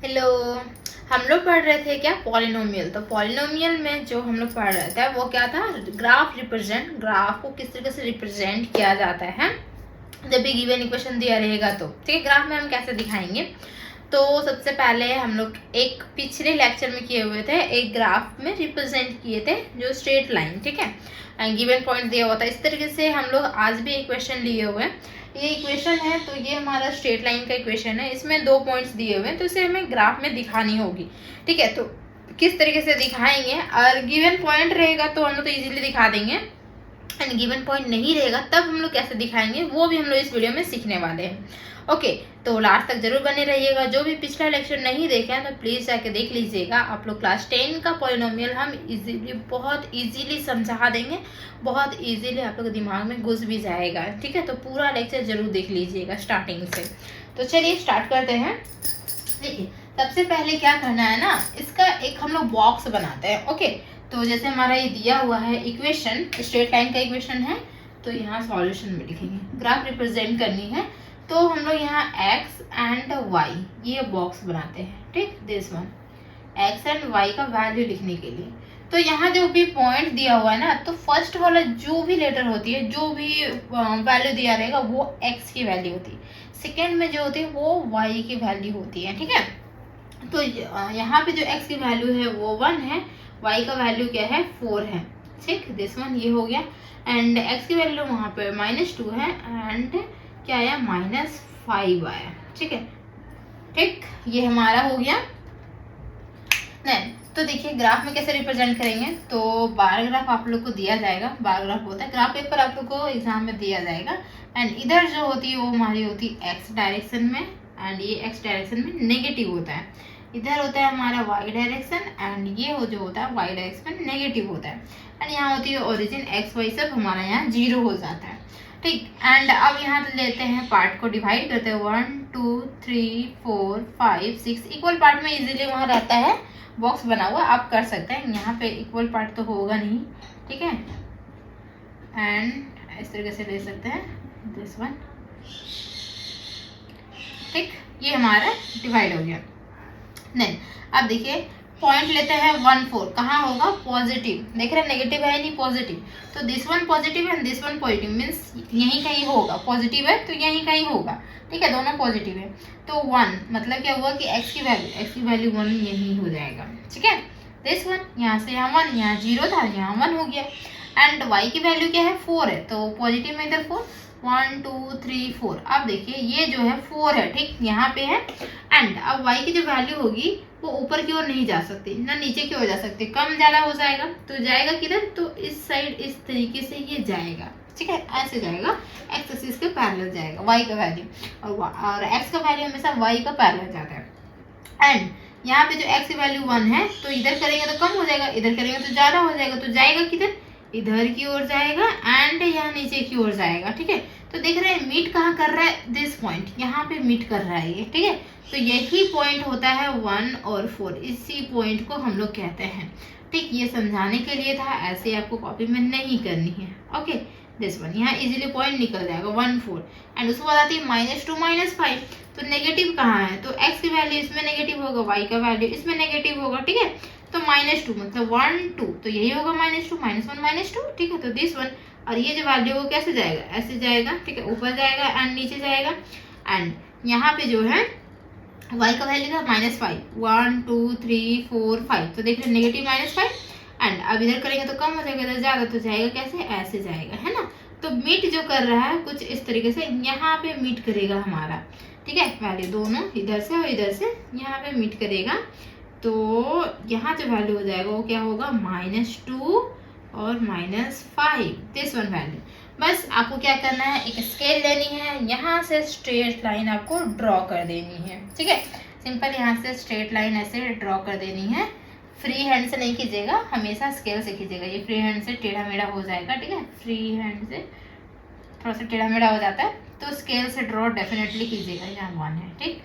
Hello. हम लोग पढ़ रहे थे क्या, पॉलिनोमियल। तो पॉलिनोमियल में जो हम लोग पढ़ रहे थे वो क्या था, ग्राफ को किस तरीके से रिप्रेजेंट किया जाता है जब भी गिवन इक्वेशन दिया रहेगा। तो ठीक है, ग्राफ में हम कैसे दिखाएंगे। तो सबसे पहले हम लोग एक पिछले लेक्चर में किए हुए थे, एक ग्राफ में रिप्रेजेंट किए थे जो स्ट्रेट लाइन, ठीक है, गिवन पॉइंट दिया हुआ था। इस तरीके से हम लोग आज भी इक्वेशन लिए हुए हैं। ये इक्वेशन है तो ये हमारा स्ट्रेट लाइन का इक्वेशन है, इसमें 2 पॉइंट्स दिए हुए हैं, तो इसे हमें ग्राफ में दिखानी होगी। ठीक है, तो किस तरीके से दिखाएंगे, और गिवन पॉइंट रहेगा तो हम लोग तो इजीली दिखा देंगे, एंड गिवन पॉइंट नहीं रहेगा तब हम लोग कैसे दिखाएंगे वो भी हम लोग इस वीडियो में सीखने वाले हैं। ओके, तो लास्ट तक जरूर बने रहिएगा। जो भी पिछला लेक्चर नहीं देखे हैं तो प्लीज जाके देख लीजिएगा। आप लोग क्लास 10 का पॉलिनोमियल हम इजीली, बहुत इजीली समझा देंगे, बहुत इजीली आप लोग दिमाग में घुस भी जाएगा। ठीक है, तो पूरा लेक्चर जरूर देख लीजिएगा स्टार्टिंग से। तो चलिए स्टार्ट करते हैं। देखिए, सबसे पहले क्या करना है ना, इसका एक हम लोग बॉक्स बनाते हैं। ओके, तो जैसे हमारा ये दिया हुआ है इक्वेशन, स्ट्रेट लाइन का इक्वेशन है, तो यहाँ सॉल्यूशन में लिखेंगे, ग्राफ रिप्रेजेंट करनी है तो हम लोग यहाँ x एंड y ये बॉक्स बनाते हैं। ठीक, this one x and y का वैल्यू लिखने के लिए। तो यहाँ जो भी पॉइंट दिया हुआ है ना, तो फर्स्ट वाला जो भी लेटर होती है, जो भी वैल्यू दिया रहेगा वो x की वैल्यू होती है, सेकेंड में जो होती है वो y की वैल्यू होती है। ठीक है, तो यहाँ पे जो x की वैल्यू है वो 1 है, y का वैल्यू क्या है 4 है। ठीक, दिस वन ये हो गया, एंड x की वैल्यू वहाँ पे -2 है, एंड क्या आया -5 आया। ठीक है, ठीक, ये हमारा हो गया। नहीं, तो देखिए ग्राफ में कैसे रिप्रेजेंट करेंगे। तो बार ग्राफ आप लोग को दिया जाएगा, बार ग्राफ होता है, ग्राफ पेपर आप लोग को एग्जाम में दिया जाएगा, एंड इधर जो होती है वो हमारी होती है एक्स डायरेक्शन में, एंड ये एक्स डायरेक्शन में नेगेटिव होता है। इधर होता है हमारा वाई डायरेक्शन, एंड ये जो होता है वाई डायरेक्शन में नेगेटिव होता है, एंड यहाँ होती है ओरिजिन एक्स वाई, सब हमारा यहाँ 0 हो जाता है। ठीक, एंड अब यहाँ लेते हैं पार्ट को डिवाइड करते हैं, 1 2 3 4 5 6 इक्वल पार्ट में इजीली वहाँ रहता है बॉक्स बना हुआ, आप कर सकते हैं। यहाँ पे इक्वल पार्ट तो होगा नहीं, ठीक है, एंड इस तरीके से ले सकते हैं दिस वन। ठीक, ये हमारा डिवाइड हो गया। नहीं, अब देखिए पॉइंट लेते हैं 1 4, कहाँ होगा पॉजिटिव, देख रहे हैं नेगेटिव है नहीं पॉजिटिव, तो this one positive and this one positive, means यहीं कहीं होगा, पॉजिटिव है तो यहीं कहीं होगा। ठीक है, दोनों पॉजिटिव है, तो 1 मतलब क्या हुआ कि x की वैल्यू 1 यहीं हो जाएगा। ठीक है, दिस वन यहाँ से यहाँ 1, यहाँ 0 था, यहाँ 1 हो गया, एंड y की वैल्यू क्या है 4 है, तो पॉजिटिव में इधर 4, 1 2 3 4। अब देखिए ये जो है 4 है, ठीक, यहाँ पे है, एंड अब y की जो वैल्यू होगी वो ऊपर की ओर नहीं जा सकती ना नीचे की ओर जा सकती, कम ज्यादा हो जाएगा, तो जाएगा किधर, तो इस साइड इस तरीके से ये जाएगा। ठीक है, ऐसे जाएगा, एक्स एक्सिस के पैरेलल जाएगा y का वैल्यू, और x का वैल्यू हमेशा y का पैरेलल जाता है। एंड यहाँ पे जो x की वैल्यू 1 है, तो इधर करेंगे तो कम हो जाएगा, इधर करेंगे तो ज्यादा हो जाएगा, तो जाएगा किधर, इधर की ओर जाएगा, एंड यहाँ नीचे की ओर जाएगा। ठीक है, तो देख रहे हैं मीट कहाँ कर रहा है, दिस पॉइंट यहाँ पे मीट कर रहा है ये। ठीक है, तो यही पॉइंट होता है 1 और 4, इसी पॉइंट को हम लोग कहते हैं। ठीक, ये समझाने के लिए था, ऐसे आपको कॉपी में नहीं करनी है। ओके, दिस वन यहाँ इजीली पॉइंट निकल जाएगा 1 4, एंड उसके बाद आती है -2 -5, तो नेगेटिव कहाँ है, तो x की वैल्यू इसमें नेगेटिव होगा, y का वैल्यू इसमें नेगेटिव होगा। ठीक है, तो -2 मतलब 1 2, तो यही होगा -2 -1 -2। ठीक है, तो दिस वन, और ये जो वैल्यू वो कैसे जाएगा, ऐसे जाएगा। ठीक है, ऊपर जाएगा एंड नीचे जाएगा, एंड यहाँ पे जो है y का वैल्यू था -5, 1 2 3 4 5, तो देख रहे नेगेटिव -5, एंड अब इधर करेंगे तो कम हो जाएगा, इधर ज्यादा, तो जाएगा कैसे, ऐसे जाएगा, है ना। तो मीट जो कर रहा है कुछ इस तरीके से, यहाँ पे मीट करेगा हमारा। ठीक है, वैल्यू दोनों इधर से और इधर से यहाँ पे मीट करेगा, तो यहाँ जो वैल्यू हो जाएगा वो क्या होगा -2 और -5, दिस वन वैल्यू। बस आपको क्या करना है, एक स्केल लेनी है, यहाँ से स्ट्रेट लाइन आपको ड्रॉ कर देनी है। ठीक है, सिंपल यहाँ से स्ट्रेट लाइन ऐसे ड्रॉ कर देनी है, फ्री हैंड से नहीं कीजिएगा, हमेशा स्केल से कीजिएगा, ये फ्री हैंड से टेढ़ा मेढ़ा हो जाएगा। ठीक है, फ्री हैंड से थोड़ा सा टेढ़ा मेढ़ा हो जाता है, तो स्केल से ड्रॉ डेफिनेटली कीजिएगा। यहाँ 1 है, ठीक,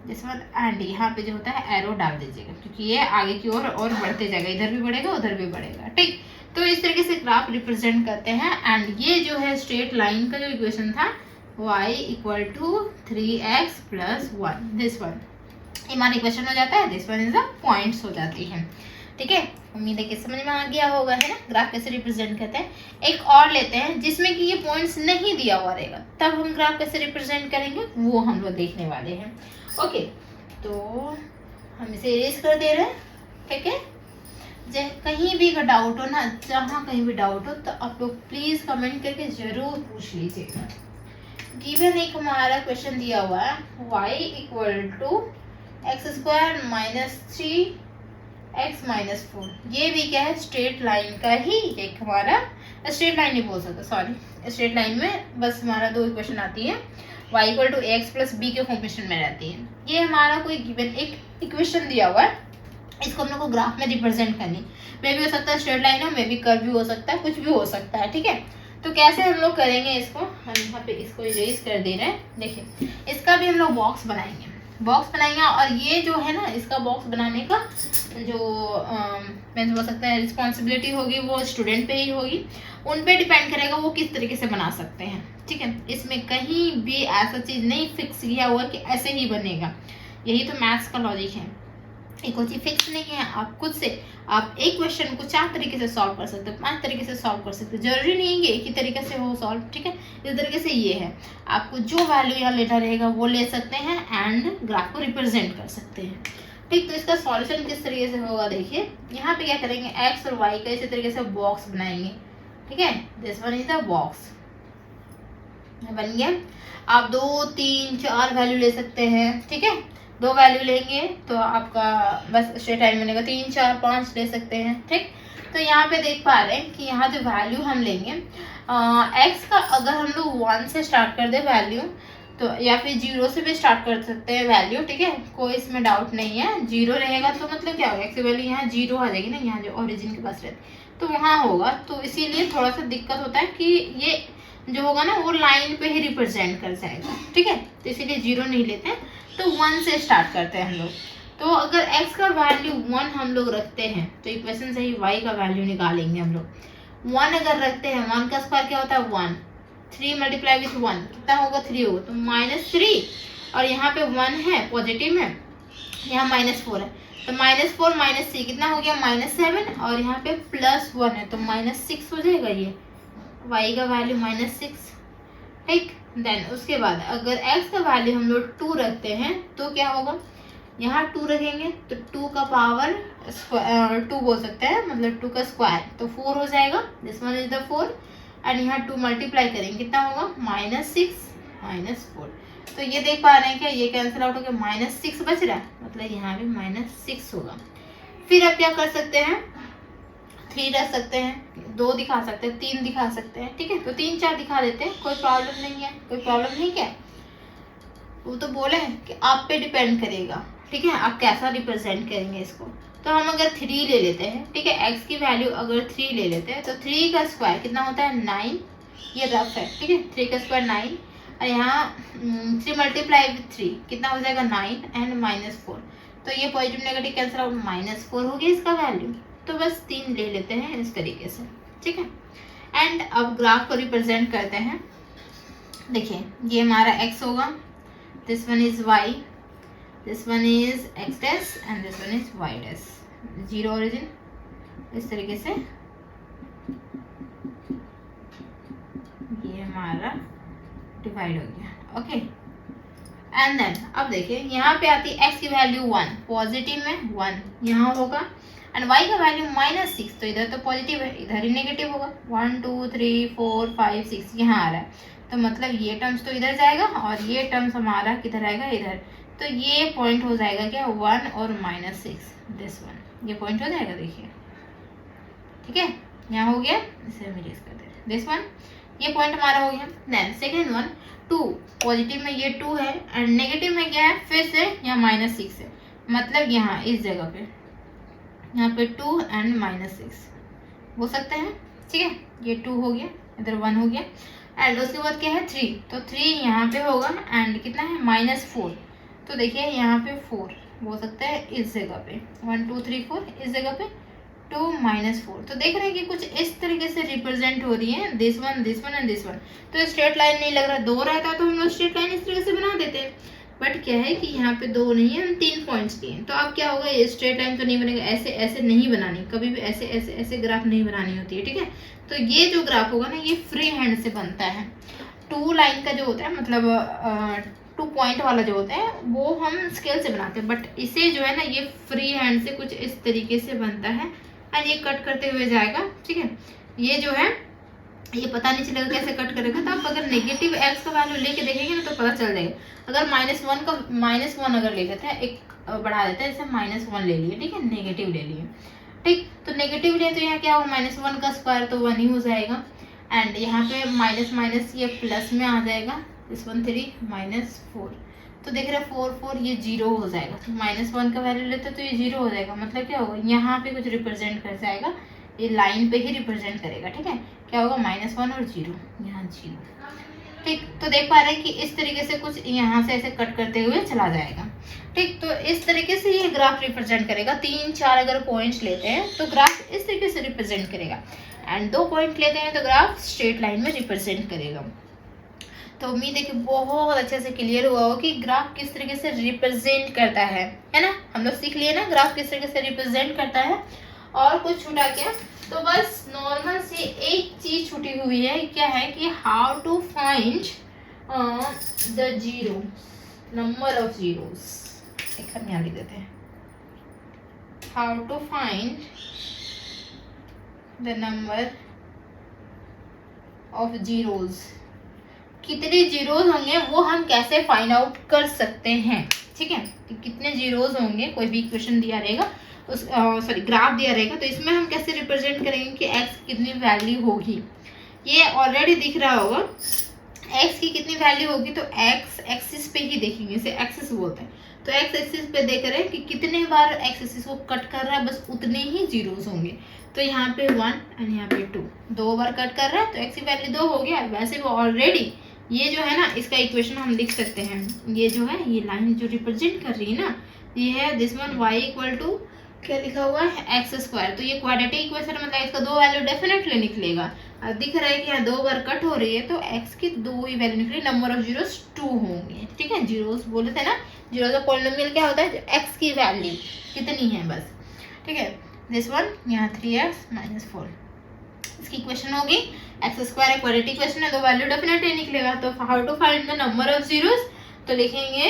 जिस बाद एंड यहाँ पे जो होता है एरो डाल दीजिएगा, क्योंकि ये आगे की ओर और बढ़ते जाएगा, इधर भी बढ़ेगा उधर भी बढ़ेगा। ठीक, तो इस तरीके से ग्राफ रिप्रेजेंट करते हैं, एंड ये जो है स्ट्रेट लाइन का जो इक्वेशन था y = 3x + 1, दिस वन। हमारा इक्वेशन हो जाता है, this one is the points हो जाती है। ठीक है, उम्मीद है कि समझ में आ गया होगा, है ना, ग्राफ कैसे रिप्रेजेंट करते हैं। एक और लेते हैं जिसमें कि ये पॉइंट्स नहीं दिया हुआ रहेगा, तब हम ग्राफ कैसे रिप्रेजेंट करेंगे वो हम लोग देखने वाले हैं। ओके, तो हम इसे इरेज कर दे रहे हैं। ठीक है, कहीं भी का डाउट हो ना, जहाँ कहीं भी डाउट हो तो आप लोग प्लीज कमेंट करके जरूर पूछ लीजिएगा। गिवन एक हमारा क्वेश्चन दिया हुआ है, y equal to x square minus 3x minus 4। ये भी क्या है, स्ट्रेट लाइन का ही एक हमारा, स्ट्रेट लाइन नहीं बोल सकते, सॉरी, स्ट्रेट लाइन में बस हमारा दो इक्वेशन आती है, y equal to x plus b के फॉर्मेशन में रहती है। ये हमारा कोई गिवन एक इक्वेशन दिया हुआ है, इसको हम लोग को ग्राफ में रिप्रेजेंट करनी, मे भी हो सकता है स्ट्रेट लाइन हो, मे भी कर्व भी हो सकता है, कुछ भी हो सकता है। ठीक है, तो कैसे हम लोग करेंगे इसको, हम यहाँ पे इसको इरेज कर दे रहे हैं। देखिए, इसका भी हम लोग बॉक्स बनाएंगे, और ये जो है ना, इसका बॉक्स बनाने का जो मैं बोल सकता है रिस्पॉन्सिबिलिटी होगी वो स्टूडेंट पे ही होगी, उन पे डिपेंड करेगा वो किस तरीके से बना सकते हैं। ठीक है, इसमें कहीं भी ऐसा चीज़ नहीं फिक्स किया हुआ कि ऐसे ही बनेगा, यही तो मैथ्स का लॉजिक है, कोई चीज फिक्स नहीं है। आप खुद से आप एक क्वेश्चन को 4 तरीके से सॉल्व कर सकते हो, 5 तरीके से सॉल्व कर सकते हो, जरूरी नहीं है कि एक ही तरीके से हो सॉल्व। ठीक है, इस तरीके से ये है, आपको जो वैल्यू यहाँ लेना रहेगा वो ले सकते हैं एंड ग्राफ को रिप्रेजेंट कर सकते हैं। ठीक, तो इसका सॉल्यूशन किस तरीके से होगा, देखिए यहाँ पे क्या करेंगे, एक्स और वाई का इसी तरीके से बॉक्स बनाएंगे। ठीक है, this one is the box बन गया। आप 2, 3, 4 वैल्यू ले सकते हैं। ठीक है, 2 वैल्यू लेंगे तो आपका बस स्ट्रेट लाइन बनेगा, 3, 4, 5 ले सकते हैं। ठीक, तो यहाँ पे देख पा रहे हैं कि यहाँ जो वैल्यू हम लेंगे एक्स का, अगर हम लोग 1 से स्टार्ट कर दे वैल्यू, तो या फिर 0 से भी स्टार्ट कर सकते हैं वैल्यू। ठीक है, कोई इसमें डाउट नहीं है। 0 रहेगा तो मतलब क्या होगा, एक्स की वैल्यू यहाँ 0 आ जाएगी ना, यहाँ जो ओरिजिन के पास रहती तो वहाँ होगा, तो इसीलिए थोड़ा सा दिक्कत होता है कि ये जो होगा ना वो लाइन पे ही रिप्रेजेंट कर जाएगा। ठीक है, तो इसीलिए 0 नहीं लेते हैं, तो 1 से स्टार्ट करते हैं हम लोग। तो अगर x का वैल्यू 1 हम लोग रखते हैं तो इक्वेशन से ही y का वैल्यू निकालेंगे हम लोग। 1 अगर रखते हैं, 1 का स्क्वायर क्या होता है 1, 3 मल्टीप्लाई विथ 1 कितना होगा 3 होगा, तो -3, और यहाँ पे 1 है पॉजिटिव में, यहाँ -4 है, तो -4 -3 कितना हो गया -7, और यहाँ पे +1 है तो -6 हो जाएगा ये y का वैल्यू -6। ठीक, देन उसके बाद अगर x का वैल्यू हम लोग 2 रखते हैं तो क्या होगा, यहाँ 2 रखेंगे तो 2 का पावर 2 बोल सकते हैं, मतलब 2 का स्क्वायर तो 4 हो जाएगा, this one is the 4, and यहाँ 2 मल्टीप्लाई करेंगे कितना होगा -6 -4, तो ये देख पा रहे हैं क्या, ये कैंसिल आउट हो गया, -6 बच रहा है, मतलब यहाँ भी -6 होगा। फिर आप क्या कर सकते हैं, 3 रख सकते हैं, 2 दिखा सकते हैं, 3 दिखा सकते हैं। ठीक है, तो 3, 4 दिखा देते हैं, कोई प्रॉब्लम नहीं है, कोई प्रॉब्लम नहीं क्या, वो तो बोले हैं कि आप पे डिपेंड करेगा। ठीक है, आप कैसा रिप्रेजेंट करेंगे इसको। तो हम अगर 3 ले लेते हैं, ठीक है, x की वैल्यू अगर 3 ले लेते हैं तो 3 का स्क्वायर कितना होता है 9, ये रफ है। ठीक है, 3 का स्क्वायर 9, और यहाँ 3 मल्टीप्लाई विथ 3 कितना हो जाएगा 9 एंड -4, तो ये पॉजिटिव नेगेटिव कैंसिल आउट, -4 हो गया इसका वैल्यू, तो बस 3 ले लेते हैं इस तरीके से। ठीक है, एंड अब ग्राफ को रिप्रेजेंट करते हैं। देखिए, ये हमारा x होगा, this one is y, this one is x dash and this one is y dash, 0 origin, इस तरीके से ये हमारा डिवाइड हो गया। ओके, एंड देन अब देखिए यहाँ पे आती है x की वैल्यू 1, पॉजिटिव में 1 यहाँ होगा, एंड y का वैल्यू -6, तो इधर तो पॉजिटिव है, इधर ही नेगेटिव होगा, 1 2 3 4 5 6 यहाँ आ रहा है, तो मतलब ये टर्म्स तो इधर जाएगा और ये टर्म्स हमारा किधर आएगा इधर, तो ये पॉइंट हो जाएगा क्या 1 और -6, दिस वन, ये पॉइंट हो जाएगा। देखिए, ठीक है, यहाँ हो गया, इसे हम इरेज कर दे रहे हैं, दिस वन, ये पॉइंट हमारा हो गया। देन सेकेंड वन 2, पॉजिटिव में ये 2 है एंड नेगेटिव में क्या है, फिर से यहाँ -6 है, मतलब यहाँ इस जगह पे यहाँ पे 2 एंड -6 बोल सकते हैं। ठीक है, ये 2 हो गया, इधर 1 हो गया, एंड उसके बाद क्या है 3, तो 3 यहाँ पे होगा एंड कितना है -4, तो देखिए यहाँ पे 4 बोल सकते हैं इस जगह पे, 1 2 3 4 इस जगह पे 2 -4, तो देख रहे हैं कि कुछ इस तरीके से रिप्रेजेंट हो रही है, this one and this one. तो स्ट्रेट लाइन नहीं लग रहा, 2 रहता तो हम लोग स्ट्रेट लाइन इस तरीके से बना देते, बट क्या है कि यहाँ पे 2 नहीं है, हम 3 पॉइंट्स लिए हैं। तो अब क्या होगा, ये स्ट्रेट लाइन तो नहीं बनेगा, ऐसे ऐसे नहीं बनानी, कभी भी ऐसे ऐसे ऐसे ग्राफ नहीं बनानी होती है, ठीक है। तो ये जो ग्राफ होगा ना, ये फ्री हैंड से बनता है। 2 लाइन का जो होता है, मतलब 2 पॉइंट वाला जो होता है, वो हम स्केल से बनाते हैं, बट इसे जो है ना, ये फ्री हैंड से कुछ इस तरीके से बनता है एंड ये कट करते हुए जाएगा, ठीक है। ये जो है, ये पता नहीं चलेगा कैसे कट करेगा। तो आप अगर नेगेटिव एक्स का वैल्यू लेके देखेंगे ना, तो पता चल जाएगा। अगर -1 अगर ले लेते हैं, एक बढ़ा देते हैं, जैसे -1 ले लिए, ठीक है, नेगेटिव ले लिए, ठीक। तो नेगेटिव ले तो यहाँ क्या होगा, -1 का स्क्वायर तो 1 ही हो जाएगा, एंड यहाँ पे माइनस माइनस ये प्लस में आ जाएगा, इस 1 3 -4, तो देख रहे हैं 4 4 ये 0 हो जाएगा। तो -1 का वैल्यू लेते तो ये 0 हो जाएगा, मतलब क्या होगा, यहाँ पे कुछ रिप्रेजेंट कर जाएगा, ये लाइन पे ही रिप्रेजेंट करेगा, ठीक है। क्या होगा, -1 और 0, यहाँ 0, ठीक। तो देख पा रहे हैं कि इस तरीके से कुछ यहाँ से ऐसे कट करते हुए चला जाएगा, ठीक। तो इस तरीके से ये ग्राफ रिप्रेजेंट करेगा। 3 4 अगर पॉइंट्स लेते हैं तो ग्राफ इस तरीके से रिप्रेजेंट करेगा, एंड 2 पॉइंट लेते हैं तो ग्राफ स्ट्रेट लाइन में रिप्रेजेंट करेगा। तो उम्मीद है कि बहुत अच्छे से क्लियर हुआ हो कि ग्राफ किस तरीके से रिप्रेजेंट करता है ना। हम लोग सीख लिए ना ग्राफ किस तरीके से रिप्रेजेंट करता है। और कुछ छूटा क्या, तो बस नॉर्मल से एक चीज छूटी हुई है, क्या है कि how to find the zero, number of zeros. एक हम यहाँ लिख देते हैं, how to find the number of zeros. कितने जीरोस होंगे वो हम कैसे फाइंड आउट कर सकते हैं, ठीक है। कि कितने जीरोस होंगे, कोई भी इक्वेशन दिया रहेगा, उस ग्राफ दिया रहेगा, तो इसमें हम कैसे रिप्रेजेंट करेंगे कि x कितनी वैल्यू होगी। ये ऑलरेडी दिख रहा होगा x की कितनी वैल्यू होगी, तो x एक्सिस पे ही देखेंगे, इसे एक्सिस बोलते हैं। तो x एक्सिस पे देख रहे हैं कि कितने बार x एक्सिस को कट कर रहा है, बस उतने ही जीरोस होंगे। तो यहाँ पे 1 एंड यहाँ पे 2, 2 बार कट कर रहा है, तो x की वैल्यू 2 हो गया। वैसे भी ऑलरेडी ये जो है ना, इसका इक्वेशन हम लिख सकते हैं। ये जो है, ये लाइन जो रिप्रेजेंट कर रही है ना, ये है this one, y equal to क्या लिखा हुआ है, x²। तो ये क्वाड्रेटिक इक्वेशन, मतलब इसका 2 वैल्यू डेफिनेटली निकलेगा। अब दिख रहा है कि यहाँ 2 बार कट हो रही है, तो x की 2 ही वैल्यू निकली, नंबर ऑफ जीरोस 2 होंगे, ठीक है। जीरोस बोले थे ना, जीरोस का पॉलिनोमियल क्या होता है, x की वैल्यू कितनी है बस, ठीक है। दिस वन, यहाँ 3x - 4, इसकी इक्वेशन होगी x² है, क्वाड्रेटिक इक्वेशन है, 2 वैल्यू डेफिनेटली निकलेगा। तो how to find the number of zeros, तो लिखेंगे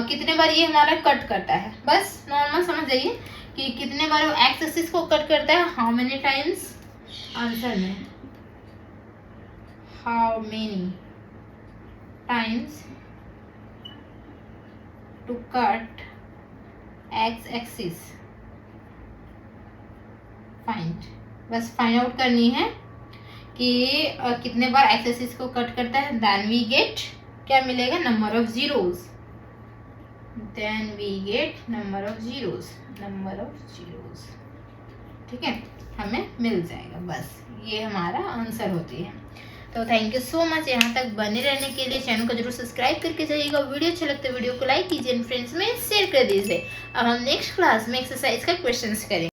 कितने बार ये हमारा कट करता है, बस नॉर्मल समझ जाइए कि कितने बार वो एक्स एक्सिस को कट करता है, हाउ मेनी टाइम्स, आंसर में how many times to cut X axis, find, बस फाइंड आउट करनी है कि कितने बार एक्स एक्सिस को कट करता है। देन वी गेट क्या मिलेगा, number of zeros, then we get number of zeros, ठीक है, हमें मिल जाएगा। बस ये हमारा आंसर होती है। तो थैंक यू सो मच, यहाँ तक बने रहने के लिए। चैनल को जरूर सब्सक्राइब करके जाइएगा। वीडियो अच्छा लगता है वीडियो को लाइक कीजिए, फ्रेंड्स में शेयर कर दीजिए। अब हम नेक्स्ट क्लास में एक्सरसाइज का क्वेश्चंस करेंगे।